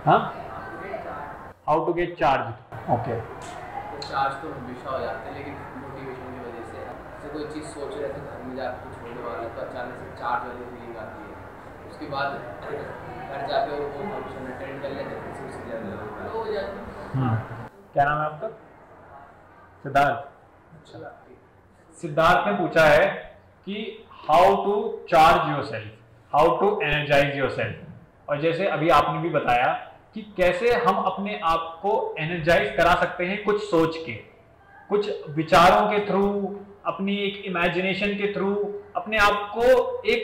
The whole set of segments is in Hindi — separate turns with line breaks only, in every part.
हाँ, how to get charge. Okay,
charge तो हमेशा हो जाते हैं, लेकिन मोटिवेशन की वजह से जैसे कोई चीज़ सोच रहे थे घर में जाकर कुछ होने वाला है तो अचानक से चार्ज वाली फीलिंग आती है, उसके बाद घर जाके वो फंक्शन अटेंड कर लेते हैं, फिर उससे ज़्यादा हो जाता है।
क्या नाम है आपका? सिद्धार्थ। अच्छा, सिद्धार्थ ने पूछा है कि how to charge yourself, how to energise yourself, और जैसे अभी आपने भी बताया कि कैसे हम अपने आप को एनर्जाइज करा सकते हैं कुछ सोच के, कुछ विचारों के थ्रू, अपनी एक इमेजिनेशन के थ्रू अपने आप को एक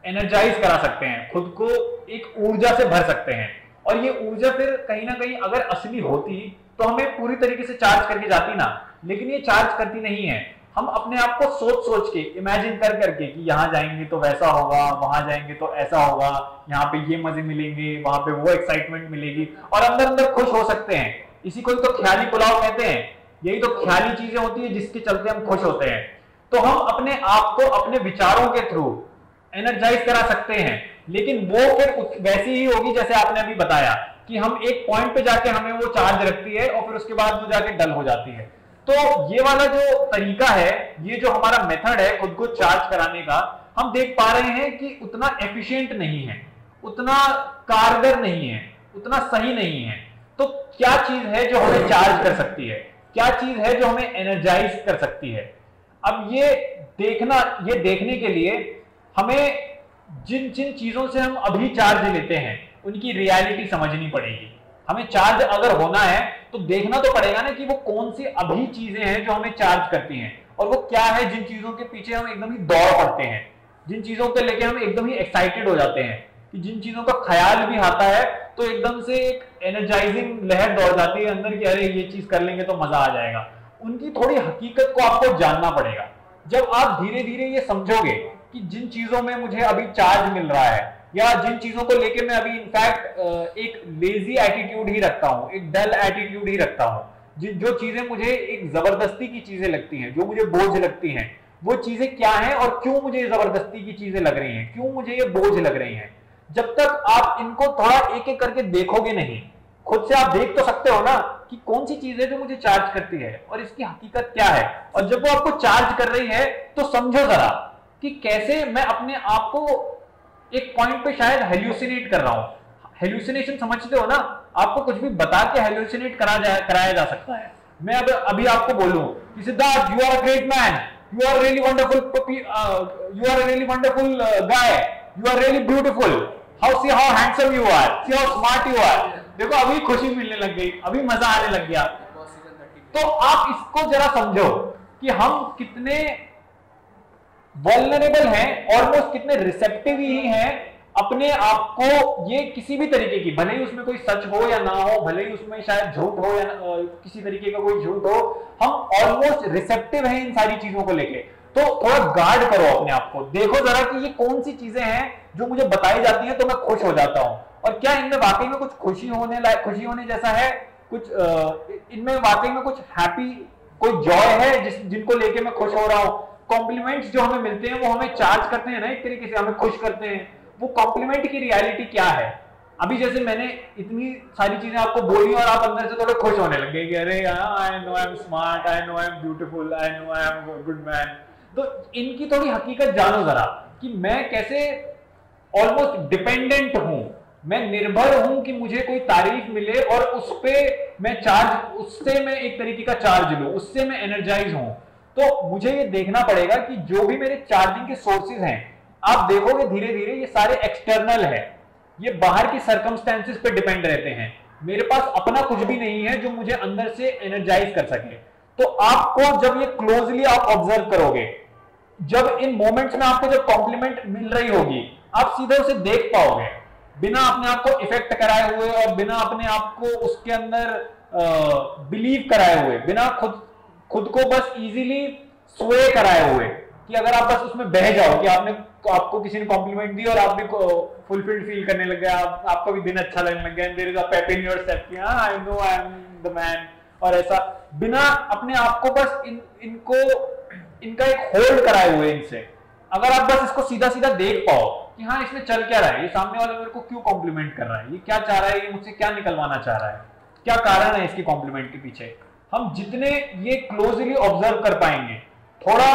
एनर्जाइज करा सकते हैं, खुद को एक ऊर्जा से भर सकते हैं। और ये ऊर्जा फिर कहीं ना कहीं अगर असली होती तो हमें पूरी तरीके से चार्ज करके जाती ना, लेकिन ये चार्ज करती नहीं है। हम अपने आप को सोच सोच के, इमेजिन कर करके कि यहाँ जाएंगे तो वैसा होगा, वहां जाएंगे तो ऐसा होगा, यहाँ पे ये मजे मिलेंगे, वहां पे वो एक्साइटमेंट मिलेगी, और अंदर अंदर खुश हो सकते हैं। इसी को तो ख्याली पुलाव कहते हैं। यही तो ख्याली चीजें होती है जिसके चलते हम खुश होते हैं। तो हम अपने आप को अपने विचारों के थ्रू एनर्जाइज करा सकते हैं, लेकिन वो फिर वैसी ही होगी जैसे आपने अभी बताया कि हम एक पॉइंट पे जाके हमें वो चार्ज रखती है और फिर उसके बाद वो जाके डल हो जाती है। तो ये वाला जो तरीका है, ये जो हमारा मेथड है खुद को चार्ज कराने का, हम देख पा रहे हैं कि उतना एफिशिएंट नहीं है, उतना कारगर नहीं है, उतना सही नहीं है। तो क्या चीज है जो हमें चार्ज कर सकती है, क्या चीज है जो हमें एनर्जाइज कर सकती है? अब ये देखने के लिए हमें जिन जिन चीजों से हम अभी चार्ज लेते हैं उनकी रियलिटी समझनी पड़ेगी। हमें चार्ज अगर होना है तो देखना तो पड़ेगा ना कि वो कौन सी अभी चीजें हैं जो हमें चार्ज करती हैं, और वो क्या है जिन चीजों के पीछे हम एकदम ही दौड़ पड़ते हैं, जिन चीजों को लेके हम एकदम ही एक्साइटेड हो जाते हैं, कि जिन चीजों का ख्याल भी आता है तो एकदम से एक एनर्जाइजिंग लहर दौड़ जाती है अंदर कि अरे ये चीज कर लेंगे तो मजा आ जाएगा। उनकी थोड़ी हकीकत को आपको जानना पड़ेगा। जब आप धीरे धीरे ये समझोगे कि जिन चीजों में मुझे अभी चार्ज मिल रहा है, या जिन चीजों को लेके मैं अभी इनफैक्ट एक लेजी एटीट्यूड ही रखता हूँ, एक डल एटीट्यूड ही रखता हूँ, जो चीजें मुझे एक जबरदस्ती की चीजें लगती हैं, जो मुझे बोझ लगती हैं, वो चीजें क्या हैं और क्यों मुझे ये जबरदस्ती की चीजें लग रही हैं, क्यों मुझे ये बोझ लग रही हैं। जब तक आप इनको थोड़ा एक एक करके देखोगे नहीं, खुद से आप देख तो सकते हो ना कि कौन सी चीज है जो मुझे चार्ज करती है और इसकी हकीकत क्या है। और जब वो आपको चार्ज कर रही है तो समझो जरा कि कैसे मैं अपने आप को एक पॉइंट पे शायद हेल्यूसिनेट कर रहा हूं। हेल्यूसिनेशन समझते हो ना, आपको कुछ भी बता के हेल्यूसिनेट कराया जा सकता है। मैं अब अभी आपको बोलूं कि Siddharth, you are a great man, you are really wonderful, you are really wonderful guy, you are really beautiful, how handsome you are, see how smart you are. देखो अभी खुशी मिलने लग गई, अभी मजा आने लग गया। तो आप इसको जरा समझो कि हम कितने वल्नरेबल हैं, ऑलमोस्ट कितने रिसेप्टिव ही हैं अपने आप को, ये किसी भी तरीके की, भले ही उसमें कोई सच हो या ना हो, भले ही उसमें शायद झूठ हो या किसी तरीके का कोई झूठ हो, हम ऑलमोस्ट रिसेप्टिव हैं इन सारी चीजों को लेके। तो थोड़ा गार्ड करो अपने आप को, देखो जरा कि ये कौन सी चीजें हैं जो मुझे बताई जाती हैं तो मैं खुश हो जाता हूं, और क्या इनमें वाकई में कुछ खुशी होने जैसा है, कुछ इनमें वाकई में कुछ हैप्पी, कोई जॉय है जिनको लेके मैं खुश हो रहा हूं। कॉम्प्लीमेंट्स जो हमें मिलते हैं वो हमें चार्ज करते हैं ना, एक तरीके से हमें खुश करते हैं। वो कॉम्प्लीमेंट की रियलिटी क्या है? अभी जैसे मैंने इतनी सारी चीजें आपको बोली और आप अंदर से थोड़े खुश होने लग गए कि अरे आई know I am smart, I know I M beautiful, I know I am good man. तो इनकी थोड़ी हकीकत जानो जरा कि मैं कैसे ऑलमोस्ट डिपेंडेंट हूं, मैं निर्भर हूं कि मुझे कोई तारीफ मिले और उस पे मैं चार्ज, उससे मैं एक तरीके का चार्ज लूं, उससे मैं एनर्जाइज हूं। तो मुझे ये देखना पड़ेगा कि जो भी मेरे चार्जिंग के सोर्सेज हैं, आप देखोगे धीरे धीरे ये सारे एक्सटर्नल है, ये बाहर की सर्कमस्टेंसेस पे डिपेंड रहते हैं। मेरे पास अपना कुछ भी नहीं है जो मुझे अंदर से एनर्जाइज कर सके। तो आपको जब ये क्लोजली आप ऑब्जर्व करोगे, जब इन मोमेंट्स में आपको जब कॉम्प्लीमेंट मिल रही होगी, आप सीधे उसे देख पाओगे बिना अपने आप को इफेक्ट कराए हुए और बिना अपने आप को उसके अंदर बिलीव कराए हुए, बिना खुद को बस इजीली स्वे कराए हुए, कि अगर आप बस उसमें बह जाओ कि आपको किसी ने कॉम्प्लीमेंट दी और आप भी फुलफिल्ड फील करने लग गए, आपका भी दिन अच्छा लगने लग गया, there is a pep in your step कि हां I know I am the man, और ऐसा बिना अपने आप को बस इनका एक होल्ड कराए हुए इनसे, अगर आप बस इसको सीधा सीधा देख पाओ कि हाँ इसमें चल क्या रहा है, ये सामने वाला मेरे को क्यों कॉम्प्लीमेंट कर रहा है, ये क्या चाह रहा है, ये मुझसे क्या निकलवाना चाह रहा है, क्या कारण है इसके कॉम्प्लीमेंट के पीछे। हम जितने ये क्लोजली ऑब्जर्व कर पाएंगे, थोड़ा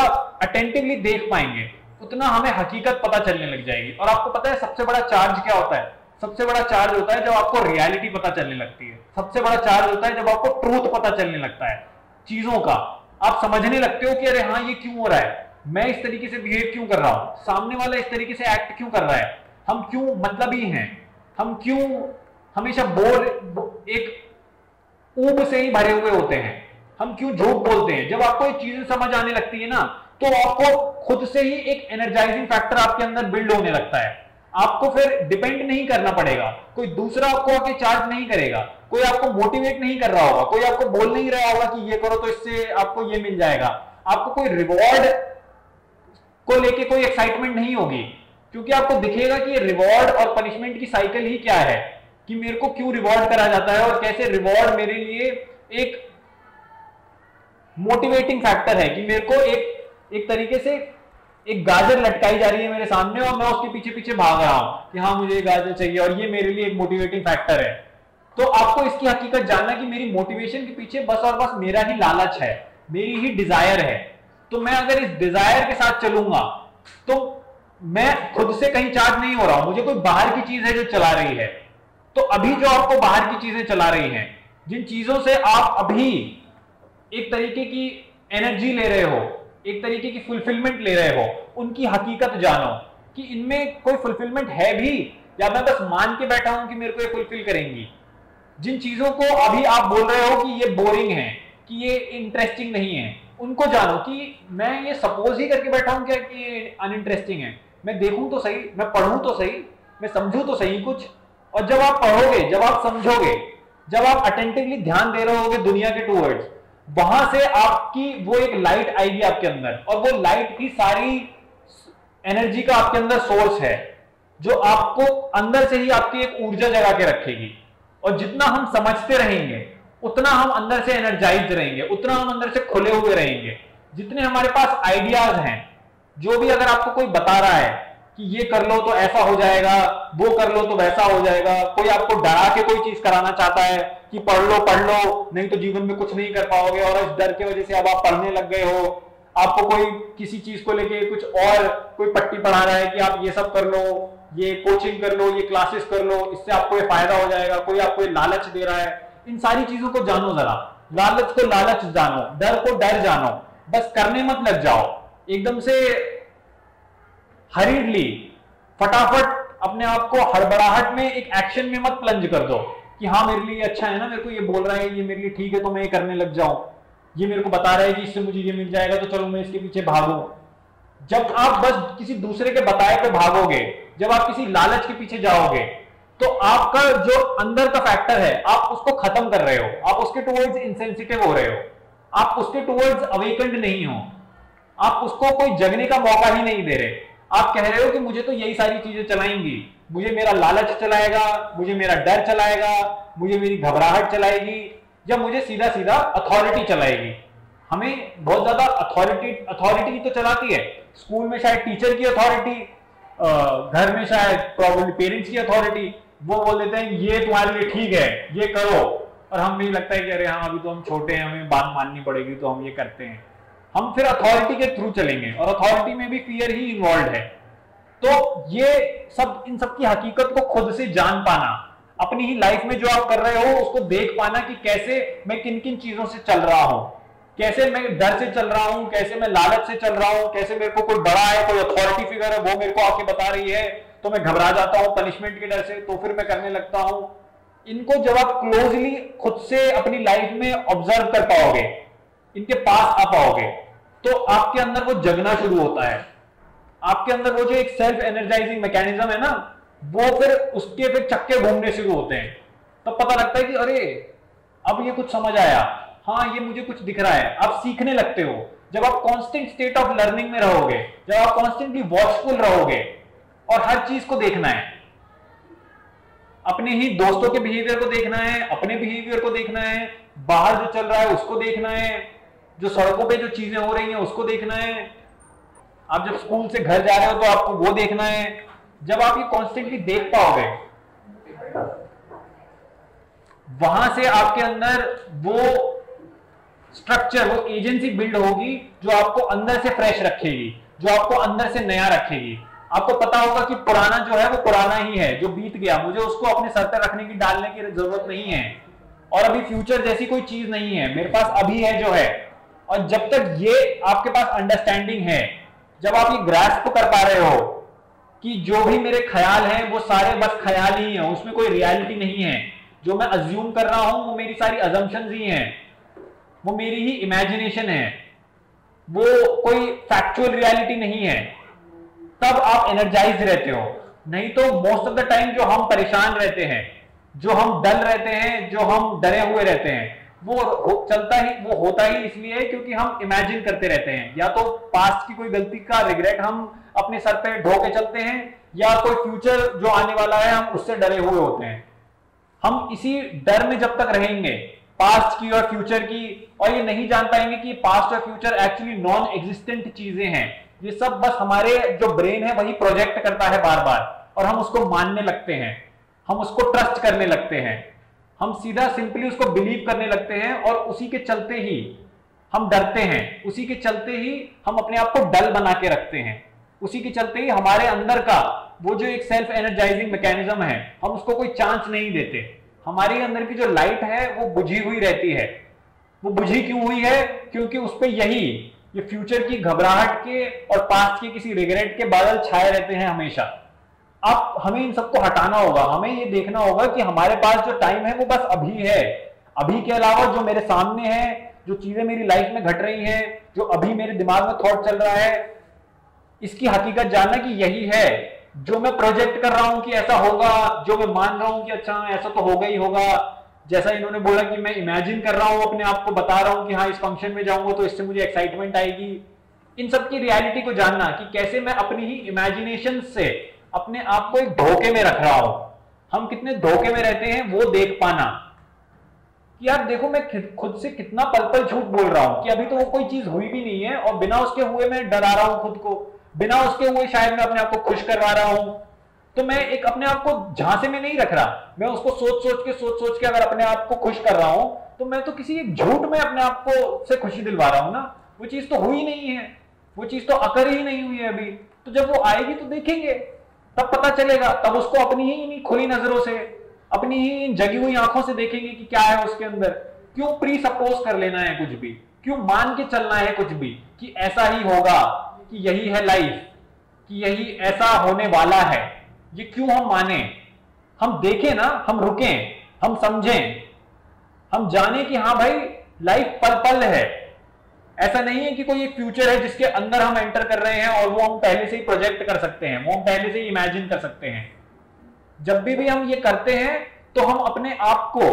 अटेंटिवली देख पाएंगे, उतना हमें हकीकत पता चलने लग जाएगी। और आपको पता है सबसे बड़ा चार्ज क्या होता है? सबसे बड़ा चार्ज होता है जब आपको रियलिटी पता चलने लगती है। सबसे बड़ा चार्ज होता है जब आपको ट्रूथ पता चलने लगता है चीजों का। आप समझने लगते हो कि अरे हाँ ये क्यों हो रहा है, मैं इस तरीके से बिहेव क्यों कर रहा हूं, सामने वाला इस तरीके से एक्ट क्यों कर रहा है, हम क्यों मतलबी हैं, हम क्यों हमेशा एक ऊब से ही भरे हुए होते हैं, हम क्यों झूठ बोलते हैं। जब आपको ये चीजें समझ आने लगती है ना, तो आपको खुद से ही एक एनर्जाइजिंग फैक्टर आपके अंदर बिल्ड होने लगता है। आपको फिर डिपेंड नहीं करना पड़ेगा, कोई दूसरा आपको आके चार्ज नहीं करेगा, कोई आपको मोटिवेट नहीं कर रहा होगा, कोई आपको बोल नहीं रहा होगा कि ये करो तो इससे आपको ये मिल जाएगा। आपको कोई रिवॉर्ड को लेके कोई एक्साइटमेंट नहीं होगी, क्योंकि आपको दिखेगा कि ये रिवॉर्ड और पनिशमेंट की साइकिल ही क्या है, कि मेरे को क्यों रिवॉर्ड करा जाता है और कैसे रिवॉर्ड मेरे लिए एक मोटिवेटिंग फैक्टर है, कि मेरे को एक तरीके से एक गाजर लटकाई जा रही है मेरे सामने और मैं उसके पीछे पीछे भाग रहा हूं कि हाँ मुझे ये गाजर चाहिए और ये मेरे लिए एक मोटिवेटिंग फैक्टर है। तो आपको इसकी हकीकत जानना कि मेरी मोटिवेशन के पीछे बस और बस मेरा ही लालच है, मेरी ही डिजायर है। तो मैं अगर इस डिजायर के साथ चलूंगा तो मैं खुद से कहीं चार्ज नहीं हो रहा हूं, मुझे कोई बाहर की चीज है जो चला रही है। तो अभी जो आपको बाहर की चीजें चला रही हैं, जिन चीजों से आप अभी एक तरीके की एनर्जी ले रहे हो, एक तरीके की फुलफिलमेंट ले रहे हो, उनकी हकीकत जानो कि इनमें कोई फुलफिलमेंट है भी या मैं बस मान के बैठा हूं कि मेरे को ये फुलफिल करेंगी। जिन चीजों को अभी आप बोल रहे हो कि ये बोरिंग है, कि ये इंटरेस्टिंग नहीं है, उनको जानो कि मैं ये सपोज ही करके बैठा हूं क्या कि ये अनइंटरेस्टिंग है। मैं देखूं तो सही, मैं पढ़ूं तो सही, मैं समझूं तो सही कुछ। और जब आप पढ़ोगे, जब आप समझोगे, जब आप अटेंटिवली ध्यान दे रहे होगे दुनिया के टूवर्ड्स, वहां से आपकी वो एक लाइट आएगी आपके अंदर, और वो लाइट की सारी एनर्जी का आपके अंदर सोर्स है जो आपको अंदर से ही आपकी एक ऊर्जा जगा के रखेगी। और जितना हम समझते रहेंगे उतना हम अंदर से एनर्जाइज रहेंगे, उतना हम अंदर से खुले हुए रहेंगे। जितने हमारे पास आइडियाज हैं, जो भी अगर आपको कोई बता रहा है कि ये कर लो तो ऐसा हो जाएगा, वो कर लो तो वैसा हो जाएगा, कोई आपको डरा के कोई चीज कराना चाहता है कि पढ़ लो नहीं तो जीवन में कुछ नहीं कर पाओगे, और इस डर की वजह से अब आप पढ़ने लग गए हो। आपको कोई किसी चीज को लेके कुछ और कोई पट्टी पढ़ा रहा है कि आप ये सब कर लो, ये कोचिंग कर लो, ये क्लासेस कर लो, इससे आपको ये फायदा हो जाएगा, कोई आपको ये लालच दे रहा है। इन सारी चीजों को जानो जरा, लालच को लालच जानो, डर को डर जानो, बस करने मत लग जाओ एकदम से हरीडली, फटाफट अपने आप को हड़बड़ाहट में एक एक्शन में मत प्लंज कर दो कि हाँ मेरे लिए अच्छा है ना, मेरे को ये बोल रहा है, ये मेरे लिए ठीक है तो मैं ये करने लग जाऊं, ये मेरे को बता रहा है कि इससे मुझे ये मिल जाएगा तो चलो मैं इसके पीछे भागूं। जब आप बस किसी दूसरे के बताए पे भागोगे, जब आप किसी लालच के पीछे जाओगे, तो आपका जो अंदर का फैक्टर है आप उसको खत्म कर रहे हो, आप उसके टुवर्ड्स इंसेंसिटिव हो रहे हो, आप उसके टुवर्ड्स अवेकन्ड नहीं हो, आप उसको कोई जगने का मौका ही नहीं दे रहे। आप कह रहे हो कि मुझे तो यही सारी चीजें चलाएंगी, मुझे मेरा लालच चलाएगा, मुझे मेरा डर चलाएगा, मुझे मेरी घबराहट चलाएगी, या मुझे सीधा सीधा अथॉरिटी चलाएगी। हमें बहुत ज्यादा अथॉरिटी तो चलाती है, स्कूल में शायद टीचर की अथॉरिटी, घर में शायद प्रॉब्लम पेरेंट्स की अथॉरिटी। वो बोल देते हैं ये तुम्हारे लिए ठीक है, ये करो, और हमें भी लगता है कि अरे हाँ अभी तो हम छोटे हैं, हमें बात माननी पड़ेगी तो हम ये करते हैं। हम फिर अथॉरिटी के थ्रू चलेंगे, और अथॉरिटी में भी फियर ही इन्वॉल्व है। तो ये सब, इन सब की हकीकत को खुद से जान पाना, अपनी ही लाइफ में जो आप कर रहे हो उसको देख पाना कि कैसे मैं किन किन चीजों से चल रहा हूं, कैसे मैं डर से चल रहा हूं, कैसे मैं लालच से चल रहा हूं, कैसे मेरे को कोई बड़ा है, कोई अथॉरिटी फिगर है, वो मेरे को आके बता रही है तो मैं घबरा जाता हूं पनिशमेंट के डर से, तो फिर मैं करने लगता हूं। इनको जब आप क्लोजली खुद से अपनी लाइफ में ऑब्जर्व कर पाओगे, इनके पास आ पाओगे, तो आपके अंदर वो जगना शुरू होता है। आपके अंदर वो जो एक सेल्फ एनर्जाइजिंग मैकेनिज्म है ना, वो फिर उसके फिर चक्के घूमने शुरू होते हैं। तब पता लगता है कि अरे अब ये कुछ समझ आया, हाँ ये मुझे कुछ दिख रहा है। आप सीखने लगते हो जब आप कांस्टेंट स्टेट ऑफ लर्निंग में रहोगे, जब आप कांस्टेंटली वॉचफुल रहोगे और हर चीज को देखना है, अपने ही दोस्तों के बिहेवियर को देखना है, अपने बिहेवियर को देखना है, बाहर जो चल रहा है उसको देखना है, जो सड़कों पे जो चीजें हो रही हैं उसको देखना है। आप जब स्कूल से घर जा रहे हो तो आपको वो देखना है, जब आप ये कॉन्स्टेंटली देख पाओगे, वहां से आपके अंदर वो स्ट्रक्चर, वो एजेंसी बिल्ड होगी जो आपको अंदर से फ्रेश रखेगी, जो आपको अंदर से नया रखेगी। आपको पता होगा कि पुराना जो है वो पुराना ही है, जो बीत गया, मुझे उसको अपने सर पर रखने की, डालने की जरूरत नहीं है। और अभी फ्यूचर जैसी कोई चीज नहीं है, मेरे पास अभी है जो है। और जब तक ये आपके पास अंडरस्टैंडिंग है, जब आप ये ग्रास्प कर पा रहे हो कि जो भी मेरे ख्याल हैं वो सारे बस ख्याल ही हैं, उसमें कोई रियलिटी नहीं है, जो मैं अज्यूम कर रहा हूं वो मेरी सारी अजम्पशंस ही हैं, वो मेरी ही इमेजिनेशन है, वो कोई फैक्चुअल रियलिटी नहीं है, तब आप एनर्जाइज रहते हो। नहीं तो मोस्ट ऑफ द टाइम जो हम परेशान रहते हैं, जो हम डल रहते हैं, जो हम डरे हुए रहते हैं, वो होता ही इसलिए क्योंकि हम इमेजिन करते रहते हैं। या तो पास्ट की कोई गलती का रिग्रेट हम अपने सर पे ढो के चलते हैं, या कोई फ्यूचर जो आने वाला है हम उससे डरे हुए होते हैं। हम इसी डर में जब तक रहेंगे पास्ट की और फ्यूचर की, और ये नहीं जान पाएंगे कि पास्ट और फ्यूचर एक्चुअली नॉन एग्जिस्टेंट चीजें हैं, ये सब बस हमारे जो ब्रेन है वही प्रोजेक्ट करता है बार बार, और हम उसको मानने लगते हैं, हम उसको ट्रस्ट करने लगते हैं, हम सीधा सिंपली उसको बिलीव करने लगते हैं, और उसी के चलते ही हम डरते हैं, उसी के चलते ही हम अपने आप को डल बना के रखते हैं, उसी के चलते ही हमारे अंदर का वो जो एक सेल्फ एनर्जाइजिंग मैकेनिज्म है हम उसको कोई चांस नहीं देते। हमारे अंदर की जो लाइट है वो बुझी हुई रहती है। वो बुझी क्यों हुई है? क्योंकि उस पर ये फ्यूचर की घबराहट के और पास्ट के किसी रिग्रेट के बादल छाए रहते हैं हमेशा। अब हमें इन सबको हटाना होगा, हमें ये देखना होगा कि हमारे पास जो टाइम है वो बस अभी है। अभी के अलावा जो मेरे सामने है, जो चीजें मेरी लाइफ में घट रही हैं, जो अभी मेरे दिमाग में थॉट चल रहा है, इसकी हकीकत जानना कि यही है। जो मैं प्रोजेक्ट कर रहा हूं कि ऐसा होगा, जो मैं मान रहा हूं कि अच्छा ऐसा तो होगा ही होगा, जैसा इन्होंने बोला कि मैं इमेजिन कर रहा हूं, अपने आप को बता रहा हूं कि हाँ इस फंक्शन में जाऊंगा तो इससे मुझे एक्साइटमेंट आएगी। इन सब की रियलिटी को जानना कि कैसे मैं अपनी ही इमेजिनेशन से अपने आप को एक धोखे में रख रहा हूं, हम कितने धोखे में रहते हैं वो देख पाना कि यार देखो मैं खुद से कितना पल पल झूठ बोल रहा हूं कि अभी तो वो कोई चीज हुई भी नहीं है, और बिना उसके हुए मैं डरा रहा हूं खुद को, बिना उसके हुए शायद मैं अपने आप को खुश करवा रहा हूं। तो मैं एक अपने आप को झांसे में नहीं रख रहा, मैं उसको सोच सोच के अगर अपने आप को खुश कर रहा हूं तो मैं तो किसी एक झूठ में अपने आप को से खुशी दिलवा रहा हूं ना। वो चीज तो हुई नहीं है, वो चीज तो अकर ही नहीं हुई है अभी। तो जब वो आएगी तो देखेंगे, तब पता चलेगा, तब उसको अपनी ही इन खुली नजरों से, अपनी ही इन जगी हुई आंखों से देखेंगे कि क्या है उसके अंदर। क्यों प्री सपोज कर लेना है कुछ भी, क्यों मान के चलना है कुछ भी कि ऐसा ही होगा, कि यही है लाइफ, कि यही ऐसा होने वाला है। ये क्यों हम माने? हम देखें ना, हम रुकें, हम समझें, हम जाने कि हाँ भाई लाइफ पल पल है। ऐसा नहीं है कि कोई एक फ्यूचर है जिसके अंदर हम एंटर कर रहे हैं और वो हम पहले से ही प्रोजेक्ट कर सकते हैं, वो हम पहले से ही इमेजिन कर सकते हैं। जब भी हम ये करते हैं तो हम अपने आप को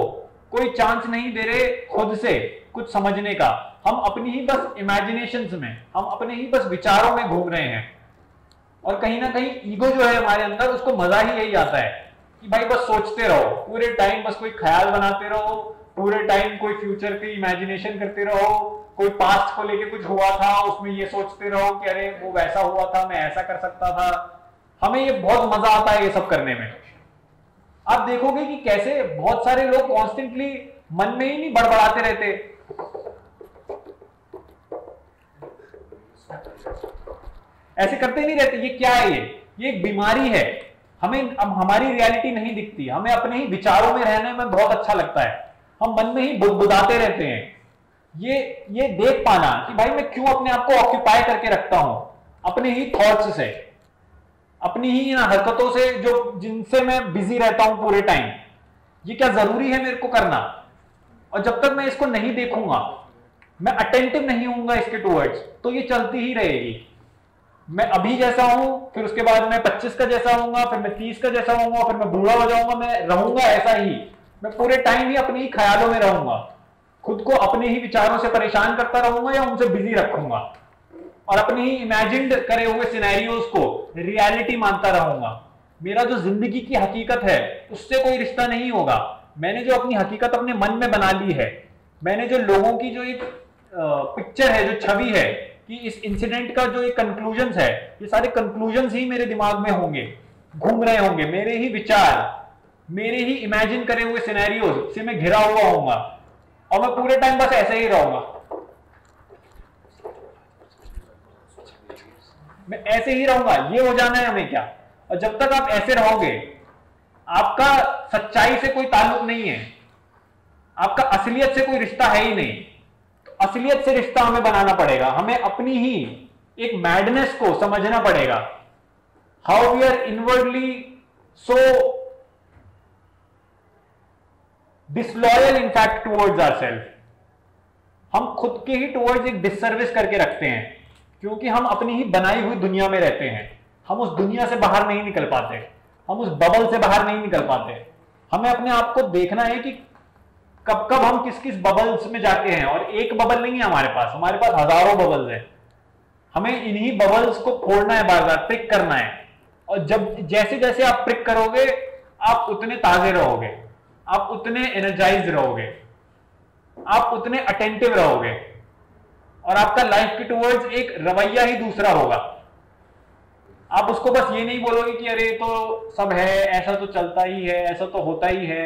कोई चांस नहीं दे रहे खुद से कुछ समझने का। हम अपनी ही बस इमेजिनेशंस में, हम अपने ही बस विचारों में घूम रहे हैं, और कहीं ना कहीं ईगो जो है हमारे अंदर, उसको मजा ही यही आता है कि भाई बस सोचते रहो पूरे टाइम, बस कोई ख्याल बनाते रहो पूरे टाइम, कोई फ्यूचर की इमेजिनेशन करते रहो, कोई पास्ट को लेके कुछ हुआ था उसमें ये सोचते रहो कि अरे वो वैसा हुआ था, मैं ऐसा कर सकता था। हमें ये बहुत मजा आता है ये सब करने में। आप देखोगे कि कैसे बहुत सारे लोग कॉन्स्टेंटली मन में ही नहीं बड़बड़ाते रहते, ऐसे करते ही नहीं रहते। ये क्या है? ये एक बीमारी है। हमें अब हमारी रियलिटी नहीं दिखती, हमें अपने ही विचारों में रहने में बहुत अच्छा लगता है, हम मन में ही बुदबुदाते रहते हैं। ये देख पाना कि भाई मैं क्यों अपने आप को ऑक्यूपाई करके रखता हूं अपने ही थॉट्स से, अपनी ही हरकतों से, जो जिनसे मैं बिजी रहता हूं पूरे टाइम, ये क्या जरूरी है मेरे को करना? और जब तक मैं इसको नहीं देखूंगा, मैं अटेंटिव नहीं होऊंगा इसके टूवर्ड्स, तो ये चलती ही रहेगी। मैं अभी जैसा हूं, फिर उसके बाद मैं 25 का जैसा होऊंगा, फिर मैं 30 का जैसा होऊंगा, फिर मैं बूढ़ा हो जाऊंगा, मैं रहूंगा ऐसा ही। मैं पूरे टाइम ही अपने ही ख्यालों में रहूंगा, खुद को अपने ही विचारों से परेशान करता रहूंगा या उनसे बिजी रखूंगा, और अपने ही इमेजिन्ड करे हुए सिनेरियोज को रियलिटी मानता रहूंगा। मेरा जो जिंदगी की हकीकत है उससे कोई रिश्ता नहीं होगा। मैंने जो अपनी हकीकत अपने मन में बना ली है, मैंने जो लोगों की जो एक पिक्चर है, जो छवि है कि इस इंसिडेंट का जो एक कंक्लूजन्स है, ये सारे कंक्लूजन्स ही मेरे दिमाग में होंगे। घूम रहे होंगे, मेरे ही विचार, मेरे ही इमेजिन करे हुए सिनेरियोज से मैं घिरा हुआ होऊंगा और मैं पूरे टाइम बस ऐसे ही रहूंगा, मैं ऐसे ही रहूंगा, ये हो जाना है हमें क्या। और जब तक आप ऐसे रहोगे, आपका सच्चाई से कोई ताल्लुक नहीं है, आपका असलियत से कोई रिश्ता है ही नहीं। तो असलियत से रिश्ता हमें बनाना पड़ेगा, हमें अपनी ही एक मैडनेस को समझना पड़ेगा। How we are inwardly so disloyal in fact towards ourselves. हम खुद के ही टुवर्ड्स एक डिससर्विस करके रखते हैं, क्योंकि हम अपनी ही बनाई हुई दुनिया में रहते हैं। हम उस दुनिया से बाहर नहीं निकल पाते, हम उस बबल से बाहर नहीं निकल पाते। हमें अपने आप को देखना है कि कब कब हम किस किस बबल्स में जाके हैं। और एक बबल नहीं है हमारे पास हजारों बबल्स हैं। हमें इन्हीं बबल्स को फोड़ना है, बार बार प्रिक करना है। और जब जैसे जैसे आप प्रिक करोगे, आप उतने ताजे रहोगे, आप उतने एनर्जाइज रहोगे, आप उतने अटेंटिव रहोगे, और आपका लाइफ के टुवर्ड्स एक रवैया ही दूसरा होगा। आप उसको बस ये नहीं बोलोगे कि अरे तो सब है, ऐसा तो चलता ही है, ऐसा तो होता ही है।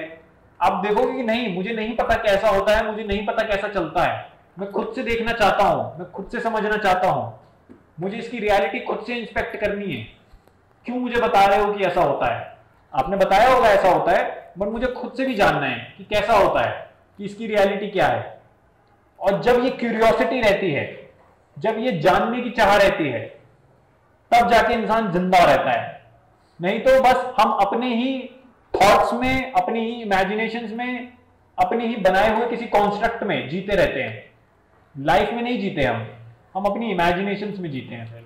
आप देखोगे कि नहीं, मुझे नहीं पता कैसा होता है, मुझे नहीं पता कैसा चलता है, मैं खुद से देखना चाहता हूं, मैं खुद से समझना चाहता हूं, मुझे इसकी रियलिटी खुद से इंस्पेक्ट करनी है। क्यों मुझे बता रहे हो कि ऐसा होता है? आपने बताया होगा ऐसा होता है, बट मुझे खुद से भी जानना है कि कैसा होता है, कि इसकी रियलिटी क्या है। और जब ये क्यूरियोसिटी रहती है, जब ये जानने की चाह रहती है, तब जाके इंसान जिंदा रहता है। नहीं तो बस हम अपने ही थॉट्स में, अपनी ही इमेजिनेशंस में, अपने ही बनाए हुए किसी कॉन्स्ट्रक्ट में जीते रहते हैं। लाइफ में नहीं जीते हम अपनी इमेजिनेशंस में जीते हैं फिर।